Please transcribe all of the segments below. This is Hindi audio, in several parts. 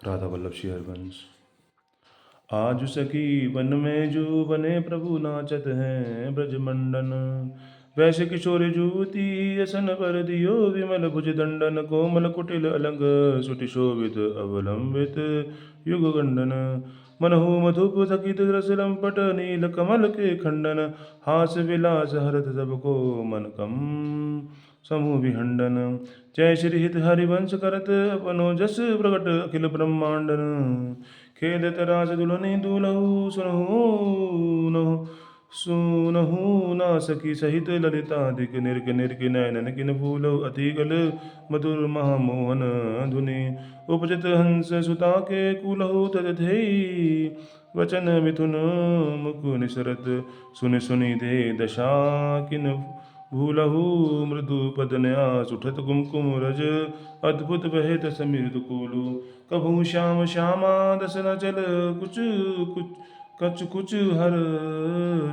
राधा वल्लभ श्री हरवंश। आज सखी वन में जो बने प्रभु नाचत हैं ब्रजमंडन। वैसे किशोर जुवती असन पर दियो विमल भुज दंडन। कोमल कुटिल अलंग सुटि शोभित अवलंबित युग गंडन। मनहु मधुप थकित रस लंपट नील कमल के खंडन। हास विलास हरत सबको मन कम समूह विहंडन। जय श्री हित हरिवंश करत अपनो जस प्रकट अखिल ब्रह्मांडन। खेलत रास दुलनी दुलहु सुनहु सुनहु ना सखी सहित ललितादिक निरक निरक नयनन किन फूलहु अतिगल मधुर महामोहन धुनि। उपजत हंस सुता के कुलहु तदधेयी वचन मिथुन मुख निसरत। सुनि सुनि दे दशा किन भूलहु मृदु पदनया सुठत कुमकुम रज। अद्भुत बहेत समीर कोलु कभू श्याम श्यामा दस न चल कुछ कुछ कछ कुछ हर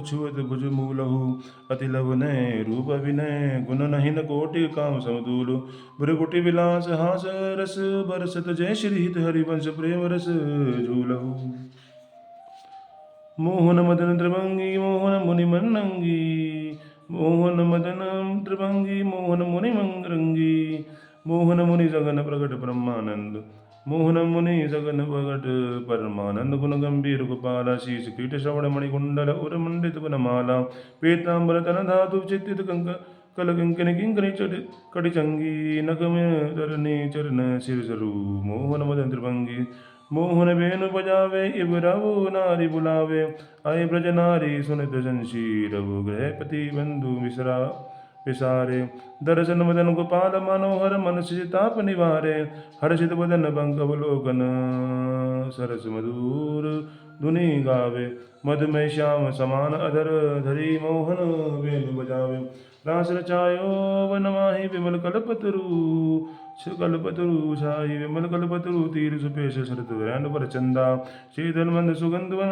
छुअत भुज मूलहु। अति लव नय रूप विनय गुण नहिन कोटि काम समतुल। भृगुटि विलास हास रस बरसत जय श्री हित हरिवंश प्रेम रस झूलहु। मोहन मदन त्रिभंगी मोहन मुनि मनंगी। मोहन मदन त्रिभंगी मोहन मुनि मंगरंगी। मोहन मुनि जगन प्रगट ब्रह्मानंद। मोहन मुनि जगन प्रगट परमानंद। गुण गंभीर गोपाला शीश कीट श्रवण मणिकुंडल उर मंडित वनमाला। पीतांबर तन धातु चित्तित कंक कल किंकन किंकनी कटि चंगी। नगम तरनी चरण सिर सरु मोहन मदन त्रिभंगी। मोहन बेनु बजावे इब रवु नारी बुलावे। आए ब्रज नारी सुनित शंशीर गृहपति बंधु मिश्रा विसारे। दर्शन मदन गोपाल मनोहर मन सिताप निवारे। हर्षित बदन बंक अवलोकन सरस मधुर धुनि गावे। मधुमय श्याम समान अधर धरी मोहन वेणु बजावे। रास रचायो वन माही विमल कल्पतरु कल्पतरु छाई विमल कल्पतरु तीर सुपेश शरत वैन पर चंदा। शीतल मंद सुगंध वन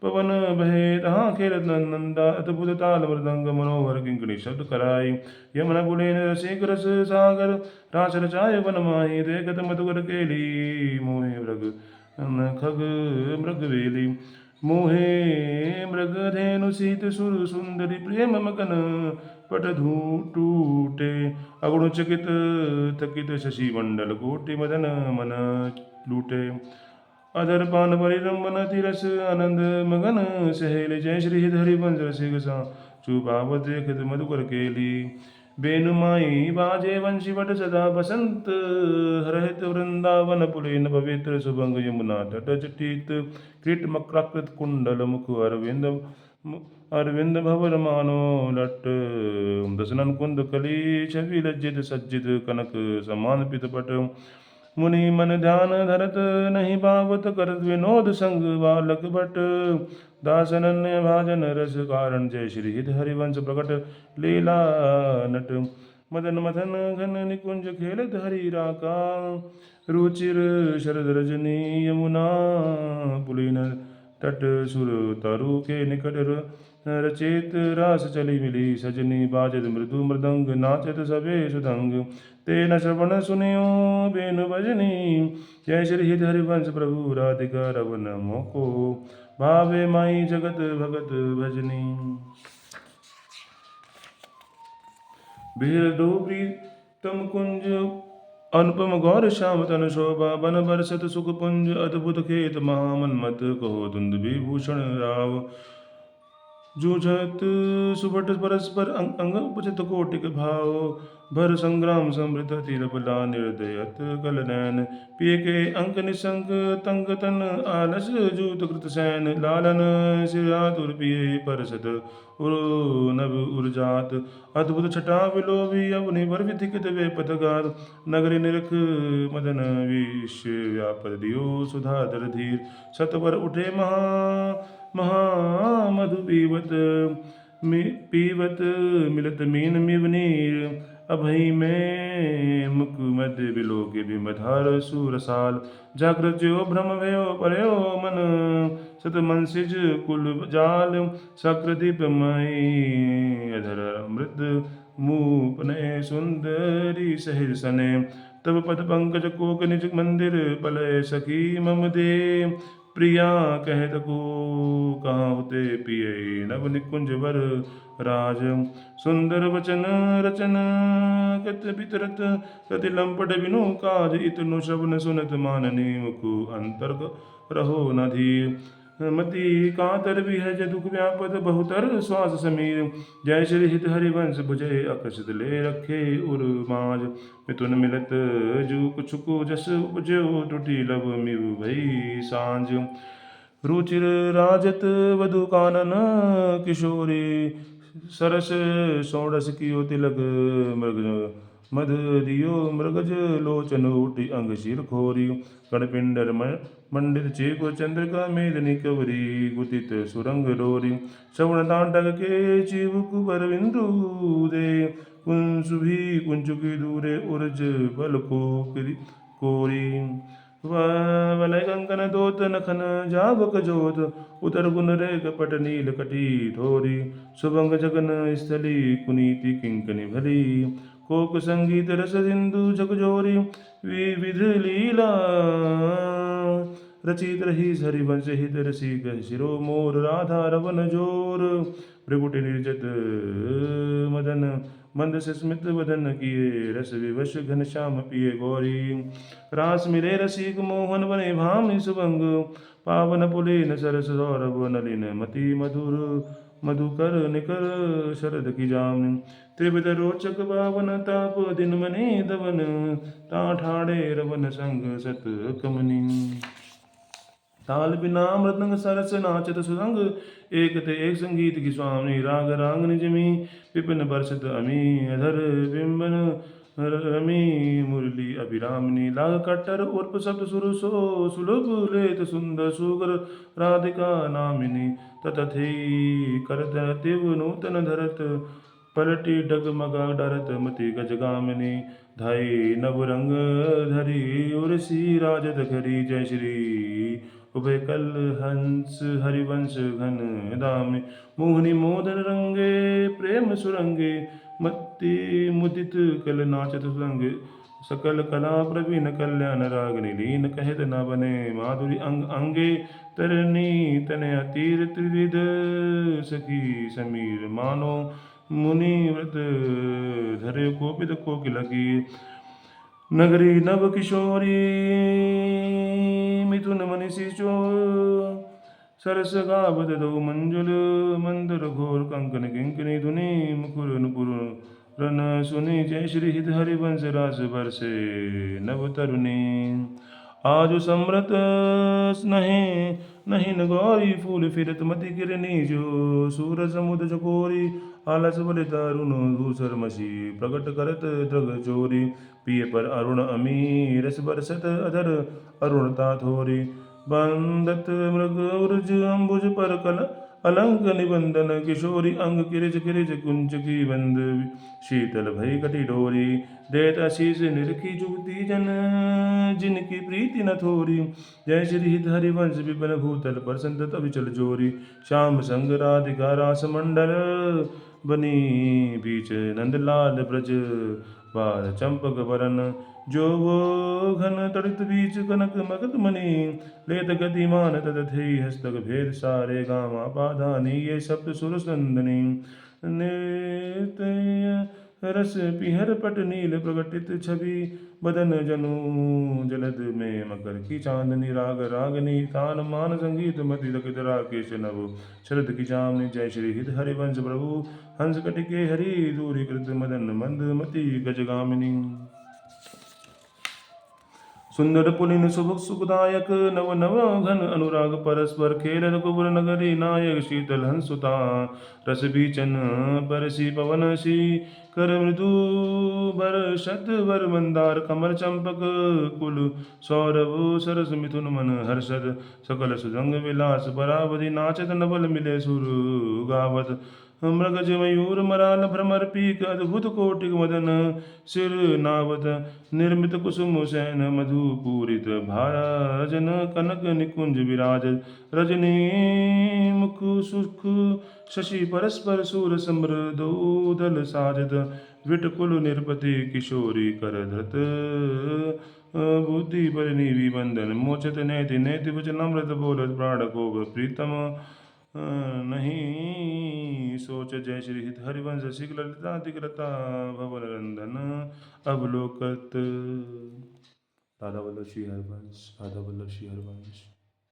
पवन बहे तहाँ खेलत नंदा। अद्भुत ताल मृदंग मनोहर किंकणी शब्द कराई। यमुना पुलेन रसिक रस सागर रास रचाय वन माही। देखत मधुकर केली मोहे मृग खग मृग वेली। मोहे मृग धेनु सीत सुर सुंदरी प्रेम मगन पट टूटे। अगुण चकित थकित शशि मंडल कोटि मदन मन लूटे। अधर पान परिरंबन तिरस आनंद मगन सहेले। जय श्री हरिवंश रसिक सा चुपावत देखत मधुकर केली। बेनुमाई बाजे वंशी वट सदा बसंत हरहित वृंदावन पुलेन पवित्र सुभंग यमुना तट जटित। कृत मक्राकृत कुंडल मुख अरविंद अरविंद भवर मानो लट। दसनन कुंद कली छवि लज्जित सज्जित कनक समान पितपट। मुनि मन ध्यान धरत नहीं पावत करत विनोद संग बालक भट। दासनन्य भाजन रस कारण जय श्री हित हरिवंश प्रकट लीला नट। मदन मथन घन निकुंज खेलत हरि राका। रुचिर शरद रजनी यमुना पुलिन तट। सुर तरु के निकट रचित रास चली मिली सजनी। बाजत मृदु मृदंग नाचत सबे सुदंग। तेन श्रवण सुनियो बेनु भजनी। जय श्री हित हरिवंश प्रभु राधिका रवन मोको। भावे माई जगत भगत भजनी। भीर दो प्रीतम कुंज अनुपम गौर श्याम तन शोभा। बन बरसत सुख पुंज अद्भुत खेत महामन्मत। कहो दुंद विभूषण राव जूझत सुभट परस्पर अंग उपचित कोटिक भाव। भर संग्राम समृत तिरबला निर्दयत कल नैन। पिय के अंक निसंग तंग तन आलस जूत कृत सैन। लालन सिरातुर पिय परसत उर नभ उर्जात। अद्भुत छटा विलोभी अवनि भर विधिकित वे पथगात। नगरी निरख मदन विष व्यापद दियो सुधाधर धीर। सतवर उठे महा मधु पीवत मिलत मीन मिवनीर। अभई में मुख मध्य बिलोके बिमधार सुरसाल। जागृत जो भ्रम भयो परयो मन सत मनसिज कुल जाल। सकृदीप मई अधर अमृत मुपने सुंदरी सहिर सने। तब पद पंकज कोक निज मंदिर पलय सखी मम दे प्रिया कहत को कहाँ होते पिय नव निकुंज वर राज सुंदर वचन रचन कत बितरत कति लंपट बिनु काज इतनु श्रवण सुनत माननी मुकु अंतर्ग रहो न धीर मति कातर विहज दुख व्यापत बहुतर श्वास समीर जय श्री हित हरिवंश बुझे अकसित ले रखे उर माज मिथुन मिलत जू कुछुकु जस उपजो टूटी लब मिव भई सांझ रुचिर राजत वधु कानन किशोरी सरस षोडश कियो तिलक मृग मद दियो मृगज लोचन उटी अंग शिर खोरी कणपिंडर मंडित चेको चंद्रिका मेदनी कवरी गुतित सुरंग डोरी श्रवण तांडक के चिव कुबर बिंदु दे कुंसुभी कुंचुकी दूरे उर्ज बल को कोरी वलय कंकन दोत नखन जावक जोत उतर गुन रेख पट नील कटी ठोरी सुभंग जगन स्थली कुनीति किंकनी भली कोक संगीत रस सिंधु जगजोरी विविध लीला रचित रही हरिवंश हित रसिक शिरो मोर राधा रवन जोर भृगुटि निर्जत मदन मंद स्मित वदन किए रस विवश घन श्याम पिए गौरी रास मिले रसिक मोहन बने भाम सुभंग पावन पुलिन सरस सौरभ नलिन मति मधुर मधुकर निकर शरद की जाम त्रिविध रोचक पावन ताप दिन मने दवन ता ठाड़े रवन संग सत कमनी ताल बिना मृदंग सरस नाचत सुरंग एक ते एक संगीत की स्वामी राग रांग निजमी विपिन बरसत अमी अधर बिंबन रमी मुरली अभिरामनी लाग कट्टर उर्प शब्द सुर सो सुलभ लेत सुंदर सुगर राधिका नामिनी ततथी करत तिव नूतन धरत पलटी डगमगा डरत मति गजगामिनी धाई नव रंग धरी उर्सी राजत खरी जय श्री उभय कल हंस हरिवंश घन दाम मोहनी मोदन रंगे प्रेम सुरंगे मत्ति मुदित कल नाचत सुरंग सकल कला प्रवीण कल्याण रागनी लीन कहत न बने माधुरी अंग अंगे तरनी तनया तीर त्रिविध सखी समीर मानो मुनि व्रत धरे कोपित कोकिलकी नगरी नव किशोरी मिथुन मनीषी सरस गावत दो मंजुल मंदर घोर कंकन किंकनी धुनि मुकुर नुपुर रन सुनि जय श्री हित हरिवंश रास बरसे नव तरुणी आज सम्रत नहीं नहीं न गौरी फूल फिरत मति किरनी जो सूर समुद चकोरी आलस बल दारुण धूसर मसी प्रकट करत द्रग चोरी पिय पर अरुण अमी रस बरसत अधर अरुणता थोरी बंदत मृग उर्ज अंबुज पर कल अलंक निबंधन किशोरी अंग किरिज किरिज कुंज की बंद शीतल भई कटी डोरी देत आशीष निरखी जुगती जन जिनकी प्रीति न थोरी जय श्री हित हरिवंश विपिन भूतल पर संतत अविचल जोरी श्याम संग राधिका रास मंडल बनी बीच नंदलाल ब्रज बार चंपक वरन जो वो घन तड़ित बीच कनक मगध मणि लेत गतिमान तदथे हस्तक भेद सारे गामा पाधानी ये सप्त सुर संदनी नित्य रस पिहर पट नील प्रकटित छवि बदन जनु जलद में मकर की चांदनी राग रागनी तान मान संगीत मति दकित राकेश नव शरद की जामनी जय श्री हित हरिवंश प्रभु हंस कटिके हरि दूरी कृत मदन मंद मति गजगामिनी सुंदर पुलिन शुभ सुखदायक नव नव घन अनुराग परस्पर खेल रघुवर नगरी नायक शीतल हंसुता रस बीचन परसी पवन सी कर मृदु बर शत वर मंदार कमल चंपक कुल सौरभ सरस मिथुन मन हर्षद सकल सुजंग विलास परावधि नाचत नवल मिले सुर गावत मृगज मयूर मराल भ्रमर पीक अद्भुत कोटिक मदन सिर नावत निर्मित कुसुम सैन मधुपूरित भाजन कनक निकुंज विराज रजनी मुख सुख शशि परस्पर सूर समर दोदल साजत विटकुल निरपति किशोरी कर धृत बुद्धि परिनिवि बंधन मोचत नैति नैति वचन अमृत बोलत प्राण को प्रीतम नहीं सोच जय श्री हित हरिवंश शीघ्र ललिता भवन रंदन अवलोकत। राधा वल्लभ श्री हरिवंश, राधा वल्लभ श्री हरिवंश।